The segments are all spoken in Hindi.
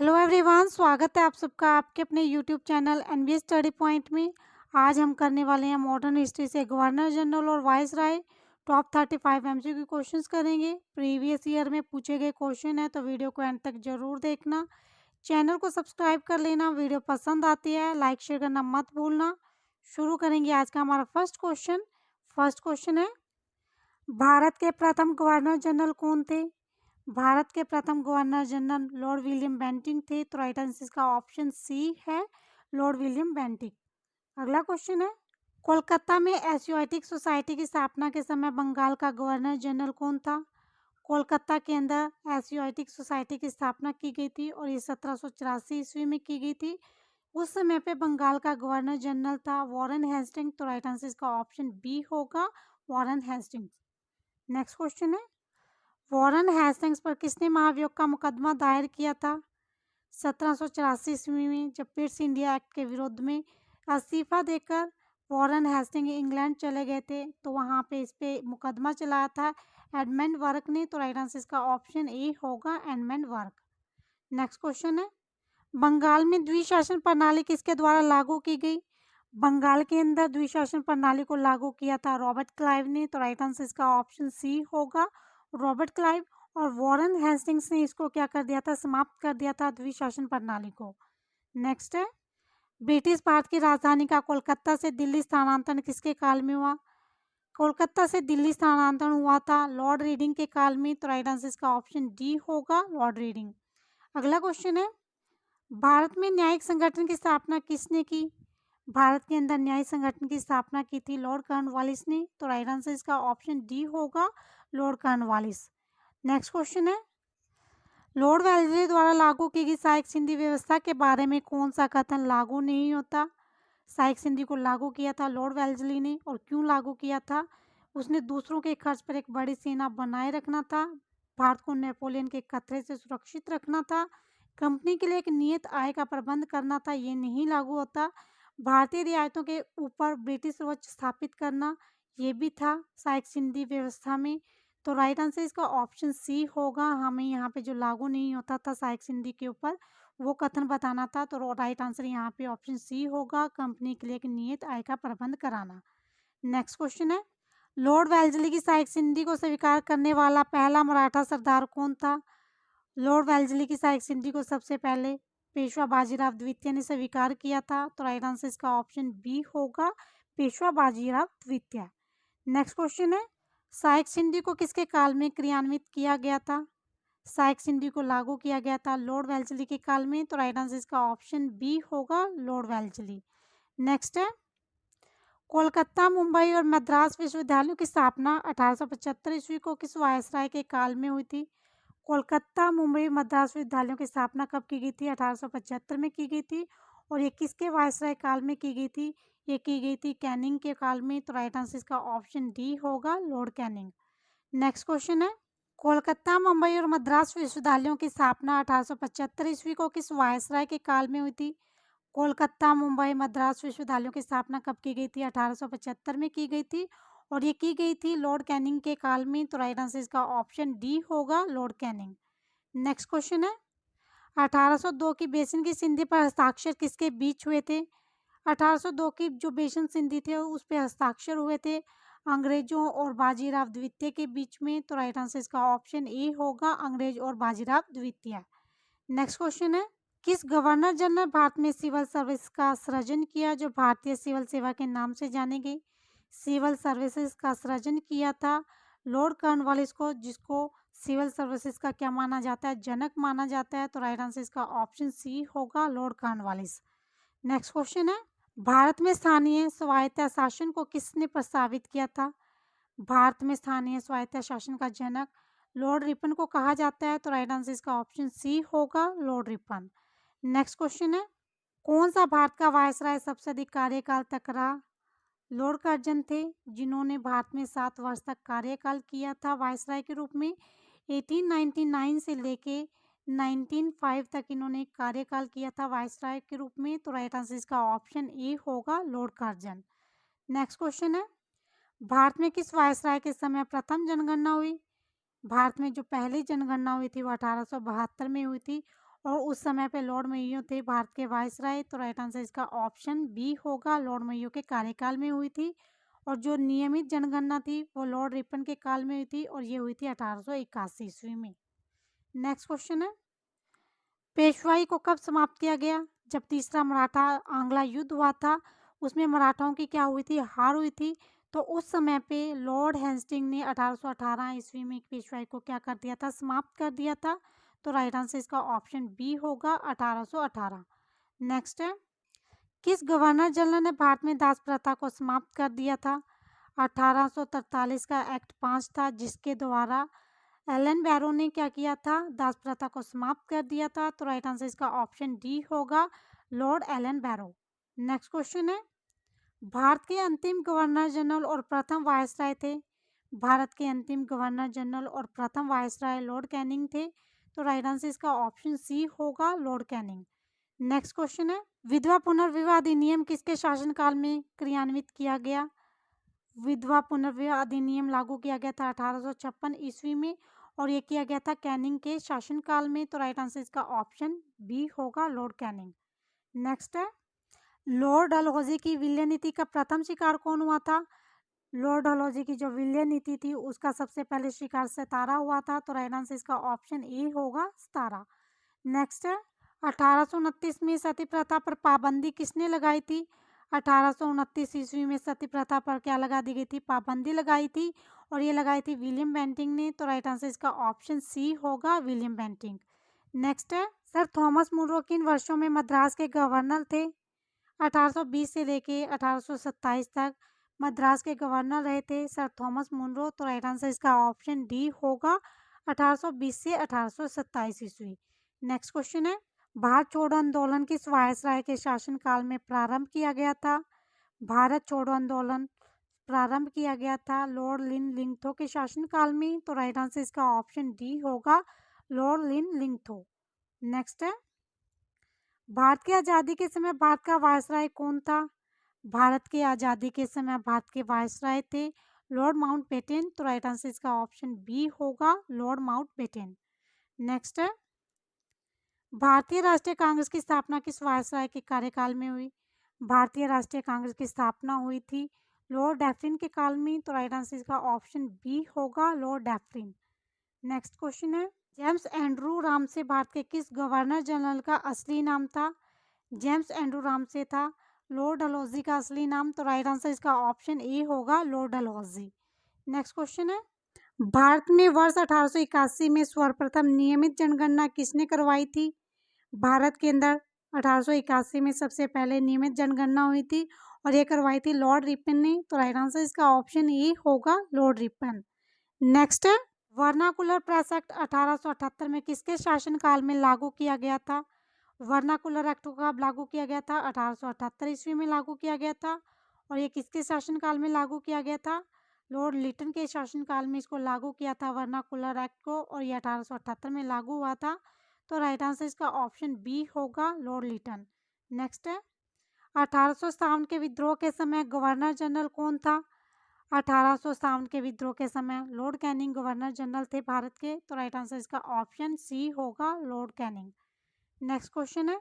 हेलो एवरीवन, स्वागत है आप सबका आपके अपने YouTube channel NBA study point में। आज हम करने वाले हैं मॉडर्न हिस्ट्री से गवर्नर जनरल और वाइस राय टॉप 35 एमसीक्यू क्वेश्चंस करेंगे। प्रीवियस ईयर में पूछे गए क्वेश्चन है तो वीडियो को एंड तक जरूर देखना। चैनल को सब्सक्राइब कर लेना। वीडियो पसंद आती है लाइक शेयर करना मत भूलना। शुरू करेंगे आज का हमारा फर्स्ट क्वेश्चन है, भारत के प्रथम गवर्नर जनरल कौन थे? भारत के प्रथम governor general Lord William Bentinck थे। तो राइट आंसर इसका ऑप्शन सी है, लॉर्ड विलियम बेंटिंक। अगला क्वेश्चन है, कोलकाता में एशियाटिक सोसाइटी की स्थापना के समय बंगाल का गवर्नर जनरल कौन था? कोलकाता के अंदर एशियाटिक सोसाइटी की स्थापना की गई थी और ये 1784 ईस्वी में की गई थी। उस समय पे बंगाल का गवर्नर जनरल था वॉरेन हेस्टिंग। तो राइट आंसर इसका ऑप्शन बी होगा, वॉरेन हेस्टिंग। नेक्स्ट क्वेश्चन है, वॉरेन हेस्टिंग्स पर किसने महाभियोग का मुकदमा दायर किया था? 1784 ईस्वी में जब पिट्स इंडिया एक्ट के विरोध में इस्तीफा देकर वॉरेन हेस्टिंग इंग्लैंड चले गए थे तो वहाँ पे इस पे मुकदमा चलाया था एडमंड वर्क ने। तो राइट आंसर इसका ऑप्शन ए होगा, एडमंड वर्क। नेक्स्ट क्वेश्चन है, बंगाल में द्विशासन प्रणाली किसके द्वारा लागू की गई? बंगाल के अंदर द्विशासन प्रणाली को लागू किया था रॉबर्ट क्लाइव ने। तो राइट आंसर इसका ऑप्शन सी होगा, रॉबर्ट क्लाइव। और वॉरेन हेस्टिंग्स ने इसको क्या कर दिया था, समाप्त कर दिया था द्विशासन प्रणाली को। नेक्स्ट है, ब्रिटिश भारत की राजधानी का कोलकाता से दिल्ली स्थानांतरण किसके काल में हुआ? कोलकाता से दिल्ली स्थानांतरण हुआ था लॉर्ड रीडिंग के काल में। तो राइट आंसर इसका ऑप्शन डी होगा, लॉर्ड रीडिंग। अगला क्वेश्चन है, भारत में न्यायिक संगठन की स्थापना किसने की? भारत के अंदर न्यायिक संगठन की स्थापना की थी लॉर्ड कॉर्नवालिस ने। तो राइट आंसर इसका ऑप्शन डी होगा, लॉर्ड कॉर्नवालिस। नेक्स्ट क्वेश्चन है, लॉर्ड वेल्लेसली द्वारा लागू की गई सहायक संधि व्यवस्था के बारे में कौन सा कथन लागू नहीं होता? सहायक संधि को लागू किया था लॉर्ड वेल्लेसली ने और क्यों लागू किया था? उसने दूसरों के खर्च पर एक बड़ी सेना बनाए रखना था, भारत को नेपोलियन के खतरे से सुरक्षित रखना था, कंपनी के लिए एक नियत आय का प्रबंध करना था, ये नहीं लागू होता। भारतीय रियायतों के ऊपर ब्रिटिश सर्वोच्च स्थापित करना, ये भी था सहायक संधि व्यवस्था में। तो राइट आंसर इसका ऑप्शन सी होगा। हमें यहाँ पे जो लागू नहीं होता था सहायक संधि के ऊपर वो कथन बताना था। तो राइट आंसर यहाँ पे ऑप्शन सी होगा, कंपनी के लिए एक नियत आय का प्रबंध कराना। नेक्स्ट क्वेश्चन है, लॉर्ड वेल्लेसली की सहायक संधि को स्वीकार करने वाला पहला मराठा सरदार कौन था? लॉर्ड वेल्लेसली की सहायक संधि को सबसे पहले पेशवा बाजीराव द्वितीय ने स्वीकार किया था। तो राइट आंसर इसका ऑप्शन बी होगा, पेशवा बाजीराव द्वितीय। नेक्स्ट क्वेश्चन है, सहायक संधि को किसके काल में क्रियान्वित किया गया था? सहायक संधि को लागू किया गया था लॉर्ड वेल्लेसली के काल में। तो राइट आंसर इसका ऑप्शन बी होगा, लॉर्ड वेल्लेसली। नेक्स्ट है, कोलकाता, मुंबई और मद्रास विश्वविद्यालयों की स्थापना 1875 ईस्वी को किस वायसराय के काल में हुई थी? कोलकाता, मुंबई, मद्रास विश्वविद्यालयों की स्थापना कब की गई थी? 1875 में की गई थी। और ये किसके वायसराय काल में की गई थी? ये की गई थी कैनिंग के काल में। तो राइट आंसर इसका ऑप्शन डी होगा, लॉर्ड कैनिंग। नेक्स्ट क्वेश्चन है, कोलकाता, मुंबई और मद्रास विश्वविद्यालयों की स्थापना 1875 ईस्वी को किस वायसराय के काल में हुई थी? कोलकाता, मुंबई, मद्रास विश्वविद्यालयों की स्थापना कब की गई थी? 1875 में की गई थी और ये की गई थी लॉर्ड कैनिंग के काल में। तो राइट आंसर इसका ऑप्शन डी होगा, लॉर्ड कैनिंग। नेक्स्ट क्वेश्चन है, 1802 की बेसिन की संधि पर हस्ताक्षर किसके बीच हुए थे? 1802 की जो बेसिन संधि थे उस पर हस्ताक्षर हुए थे अंग्रेजों और बाजीराव द्वितीय के बीच में। तो राइट आंसर इसका ऑप्शन ए होगा, अंग्रेज और बाजीराव द्वितीय। नेक्स्ट क्वेश्चन है, किस गवर्नर जनरल भारत में सिविल सर्विस का सृजन किया जो भारतीय सिविल सेवा के नाम से जाने गई? सिविल सर्विसेज का सृजन किया था लॉर्ड कॉर्नवालिस को, जिसको सिविल सर्विसेज का क्या माना जाता है, जनक माना जाता है। तो राइट आंसर इसका ऑप्शन सी होगा, लॉर्ड कॉर्नवालिस। नेक्स्ट क्वेश्चन है, भारत में स्थानीय स्वायत्त शासन को किसने प्रस्तावित किया था? भारत में स्थानीय स्वायत्त शासन का जनक लॉर्ड रिपन को कहा जाता है। तो राइट आंसर इसका ऑप्शन सी होगा, लॉर्ड रिपन। नेक्स्ट क्वेश्चन है, कौन सा भारत का वायसराय सबसे अधिक कार्यकाल तक रहा? लॉर्ड कर्जन थे जिन्होंने भारत में 7 वर्ष तक कार्यकाल किया था वायसराय के रूप में। 1899 से लेके 1905 तक इन्होंने कार्यकाल किया था वायसराय के रूप में। तो राइट आंसर इसका ऑप्शन ए होगा, लॉर्ड कर्जन। नेक्स्ट क्वेश्चन है, भारत में किस वायसराय के समय प्रथम जनगणना हुई? भारत में जो पहली जनगणना हुई थी वो 1872 में हुई थी और उस समय पे लॉर्ड मेयो थे भारत के वायसराय। तो राइट आंसर इसका ऑप्शन बी होगा, लॉर्ड मेयो के कार्यकाल में हुई थी। और जो नियमित जनगणना थी वो लॉर्ड रिपन के काल में हुई थी और ये हुई थी 1881 ईस्वी में। नेक्स्ट क्वेश्चन है, पेशवाई को कब समाप्त किया गया? जब तीसरा मराठा आंग्ला युद्ध हुआ था, उसमें मराठाओं की क्या हुई थी? हार हुई थी। तो उस समय पे लॉर्ड हेस्टिंग ने 1818 ईस्वी में पेशवाई को क्या कर दिया था? समाप्त कर दिया था। तो राइट आंसर इसका ऑप्शन बी होगा, 1818। नेक्स्ट है, किस गवर्नर जनरल ने भारत में दास प्रथा को समाप्त कर दिया था? 1843 का एक्ट 5 था जिसके द्वारा एलन बैरो ने क्या किया था? दास प्रथा को समाप्त कर दिया था। तो राइट आंसर इसका ऑप्शन डी होगा, लॉर्ड एलन बैरो। नेक्स्ट क्वेश्चन है, भारत के अंतिम गवर्नर जनरल और प्रथम वायसराय थे। भारत के अंतिम गवर्नर जनरल और प्रथम वायसराय लॉर्ड कैनिंग थे। तो राइट आंसर इसका ऑप्शन सी होगा, लॉर्ड कैनिंग। नेक्स्ट क्वेश्चन है, विधवा पुनर्विवाह अधिनियम किसके शासनकाल में क्रियान्वित किया गया? विधवा पुनर्विवाह अधिनियम लागू किया गया था 1856 ईस्वी में और ये किया गया था कैनिंग के शासनकाल में। तो राइट आंसर इसका ऑप्शन बी होगा, लॉर्ड कैनिंग। नेक्स्ट है, लॉर्ड डलहौजी की विलय नीति का प्रथम शिकार कौन हुआ था? लॉर्ड डलहौजी की जो विलय नीति थी उसका सबसे पहले शिकार सतारा हुआ था। तो राइट आंसर इसका ऑप्शन ए होगा, सतारा। नेक्स्ट है, 1829 में सती प्रथा पर पाबंदी किसने लगाई थी? 1829 ईस्वी में सती प्रथा पर क्या लगा दी गई थी? पाबंदी लगाई थी और ये लगाई थी विलियम बेंटिंग ने। तो राइट आंसर इसका ऑप्शन सी होगा, विलियम बेंटिंग। नेक्स्ट है, सर थॉमस मुनरो किन वर्षों में मद्रास के गवर्नर थे? 1820 से लेके 1827 तक मद्रास के गवर्नर रहे थे सर थॉमस मुनरो। तो राइट आंसर इसका ऑप्शन डी होगा, 1820 से 1827 ईस्वी। नेक्स्ट क्वेश्चन है, भारत छोड़ो आंदोलन किस वायसराय के शासनकाल में प्रारंभ किया गया था? भारत छोड़ो आंदोलन प्रारंभ किया गया था लॉर्ड लिन लिंगथो के शासनकाल में। तो राइट आंसर इसका ऑप्शन डी होगा, लॉर्ड लिन लिंगथो। नेक्स्ट है, भारत की आज़ादी के समय भारत का वायसराय कौन था? भारत की आज़ादी के समय भारत के वायसराय थे लॉर्ड माउंटबेटन। तो राइट आंसर इसका ऑप्शन बी होगा, लॉर्ड माउंटबेटन। नेक्स्ट है, भारतीय राष्ट्रीय कांग्रेस की स्थापना किस वायसराय के कार्यकाल में हुई? भारतीय राष्ट्रीय कांग्रेस की स्थापना हुई थी लॉर्ड डैफरिन के काल में। तो राइट आंसर इसका ऑप्शन बी होगा, लॉर्ड डैफरिन। नेक्स्ट क्वेश्चन है, जेम्स एंड्रू रामसे भारत के किस गवर्नर जनरल का असली नाम था? जेम्स एंड्रू रामसे था लॉर्ड डलहौजी का असली नाम। तो राइट आंसर इसका ऑप्शन ए होगा, लॉर्ड डलहौजी। नेक्स्ट क्वेश्चन है, भारत में वर्ष 1881 में सर्वप्रथम नियमित जनगणना किसने करवाई थी? भारत के अंदर 1881 में सबसे पहले नियमित जनगणना हुई थी और ये करवाई थी लॉर्ड रिपन ने। तो राइट आंसर इसका ऑप्शन ए होगा, लॉर्ड रिपन। नेक्स्ट है, वर्नाकुलर प्रेस एक्ट 1878 में किसके शासनकाल में लागू किया गया था? वर्नाकुलर एक्ट को कब लागू किया गया था? 1878 ईस्वी में लागू किया गया था और ये किसके शासनकाल में लागू किया गया था? लॉर्ड लिटन के शासनकाल में इसको लागू किया था वर्नाकुलर एक्ट को और ये 1878 में लागू हुआ था। तो राइट आंसर इसका ऑप्शन बी होगा, लॉर्ड लिटन। नेक्स्ट है, 1857 के विद्रोह के समय गवर्नर जनरल कौन था? 1857 के विद्रोह के समय लॉर्ड कैनिंग गवर्नर जनरल थे भारत के। तो राइट आंसर इसका ऑप्शन सी होगा, लॉर्ड कैनिंग। नेक्स्ट क्वेश्चन है,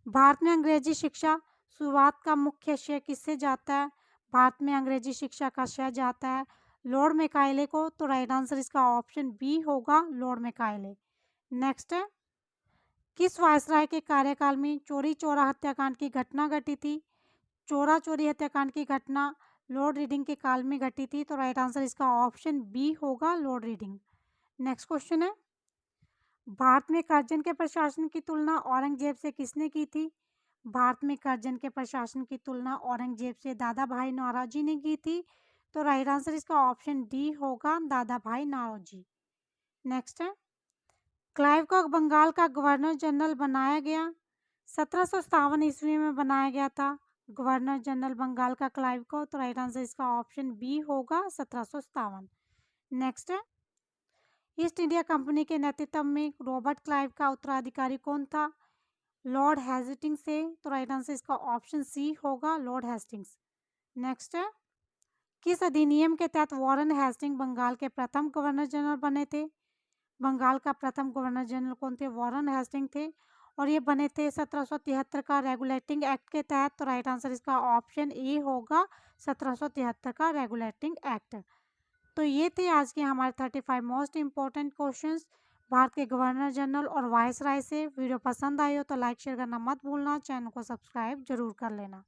भारत में अंग्रेजी शिक्षा शुरुआत का मुख्य श्रेय किससे जाता है? भारत में अंग्रेजी शिक्षा का श्रेय जाता है लॉर्ड मैकाइले को। तो राइट आंसर इसका ऑप्शन बी होगा, लॉर्ड मैकाइले। नेक्स्ट है, किस वायसराय के कार्यकाल में चोरी चौरा हत्याकांड की घटना घटी थी? चोरा चोरी हत्याकांड की घटना लॉर्ड रीडिंग के काल में घटी थी। तो राइट आंसर इसका ऑप्शन बी होगा, लॉर्ड रीडिंग। नेक्स्ट क्वेश्चन है, भारत में करजन के प्रशासन की तुलना औरंगजेब से किसने की थी? भारत में करजन के प्रशासन की तुलना औरंगजेब से दादा भाई नौरोजी ने की थी। तो राइट आंसर इसका ऑप्शन डी होगा, दादा भाई नौरोजी। नेक्स्ट है, क्लाइव को बंगाल का गवर्नर जनरल बनाया गया 1757 ईस्वी में बनाया गया था गवर्नर जनरल बंगाल का क्लाइव को। तो राइट आंसर इसका ऑप्शन बी होगा, 1757। नेक्स्ट है, ईस्ट इंडिया कंपनी के नेतृत्व में रॉबर्ट क्लाइव का उत्तराधिकारी कौन था? लॉर्ड हेस्टिंग्स से। तो राइट आंसर इसका ऑप्शन सी होगा, लॉर्ड हेस्टिंग्स। नेक्स्ट है, किस अधिनियम के तहत वॉरेन हेस्टिंग बंगाल के प्रथम गवर्नर जनरल बने थे? बंगाल का प्रथम गवर्नर जनरल कौन थे? वॉरेन हेस्टिंग थे और ये बने थे 1773 का रेगुलेटिंग एक्ट के तहत। तो राइट आंसर इसका ऑप्शन ए होगा, 1773 का रेगुलेटिंग एक्ट। तो ये थे आज के हमारे 35 मोस्ट इंपॉर्टेंट क्वेश्चंस भारत के गवर्नर जनरल और वाइसराय से। वीडियो पसंद आई हो तो लाइक शेयर करना मत भूलना, चैनल को सब्सक्राइब जरूर कर लेना।